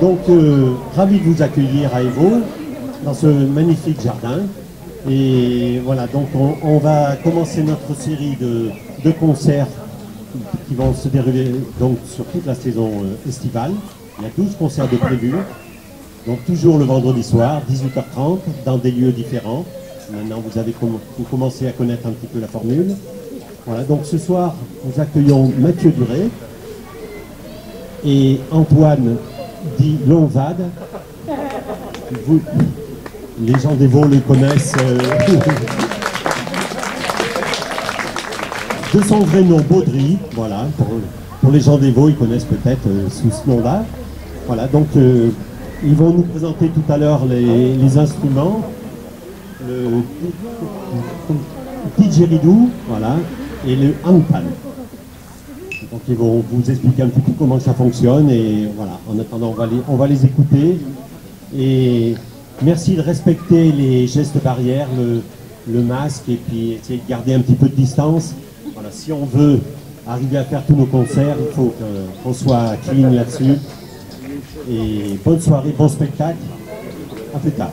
Donc, ravi de vous accueillir à Évaux, dans ce magnifique jardin. Et voilà, donc on va commencer notre série de concerts qui vont se dérouler donc, sur toute la saison estivale. Il y a 12 concerts de prévus, donc toujours le vendredi soir, 18h30, dans des lieux différents. Maintenant, vous commencez à connaître un petit peu la formule. Voilà, donc ce soir, nous accueillons Mathieu Duré et Antoine dit Lonvade. Les gens d'Évaux le connaissent de son vrai nom Baudry. Voilà, pour les gens d'Évaux, ils connaissent peut-être sous ce nom-là. Voilà, donc ils vont nous présenter tout à l'heure les instruments. Le didgeridoo, voilà, et le hangpan. Donc ils vont vous expliquer un petit peu comment ça fonctionne et voilà, en attendant on va les écouter et merci de respecter les gestes barrières, le masque et puis essayer de garder un petit peu de distance. Voilà, si on veut arriver à faire tous nos concerts, il faut qu'on soit clean là-dessus. Et bonne soirée, bon spectacle, à plus tard.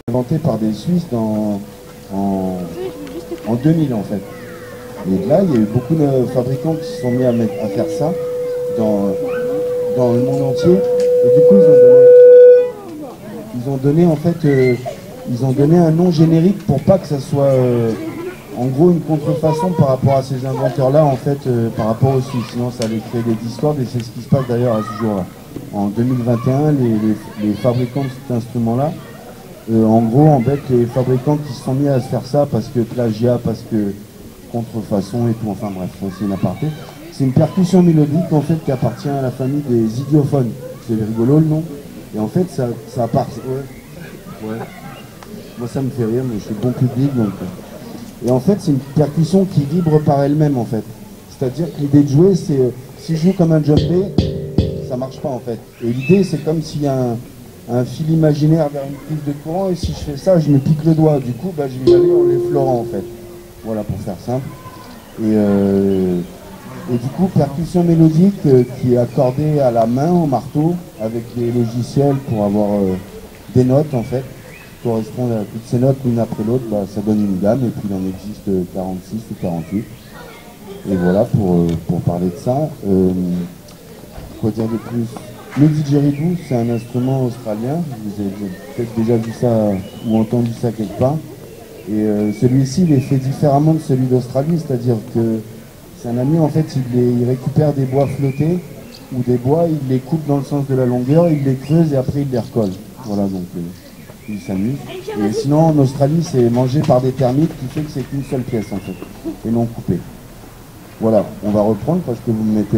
Inventé par des Suisses en 2000 en fait. Et là, il y a eu beaucoup de fabricants qui se sont mis à faire ça dans le monde entier. Et du coup, ils ont donné en fait, ils ont donné un nom générique pour pas que ça soit en gros une contrefaçon par rapport à ces inventeurs-là en fait, par rapport aux Suisses. Sinon, ça allait créer des discordes et c'est ce qui se passe d'ailleurs à ce jour-là. En 2021, les fabricants de cet instrument-là, en gros, embêtent les fabricants qui se sont mis à se faire ça parce que plagiat, parce que contrefaçon et tout, enfin bref, c'est une aparté. C'est une percussion mélodique en fait qui appartient à la famille des idiophones. C'est rigolo le nom. Et en fait, ça appartient. Ouais. Moi, ça me fait rire, mais je suis bon public donc. Et en fait, c'est une percussion qui vibre par elle-même en fait. C'est-à-dire que l'idée de jouer, c'est si je joue comme un djembé, ça marche pas en fait. Et l'idée, c'est comme s'il y a un fil imaginaire vers une prise de courant et si je fais ça, je me pique le doigt. Du coup, je vais y aller en l'effleurant en fait. Voilà, pour faire simple. Et du coup, percussion mélodique qui est accordée à la main, au marteau, avec des logiciels pour avoir des notes en fait, qui correspondent à toutes ces notes l'une après l'autre, ça donne une gamme et puis il en existe 46 ou 48. Et voilà pour parler de ça. Quoi dire de plus? Le didgeridoo, c'est un instrument australien. Vous avez peut-être déjà vu ça ou entendu ça quelque part. Et celui-ci, il est fait différemment de celui d'Australie, c'est-à-dire que c'est un ami, en fait, il récupère des bois flottés ou des bois, il les coupe dans le sens de la longueur, il les creuse et après il les recolle. Voilà, donc il s'amuse. Et sinon, en Australie, c'est mangé par des termites qui fait que c'est qu'une seule pièce, en fait, et non coupée. Voilà, on va reprendre parce que vous me mettez...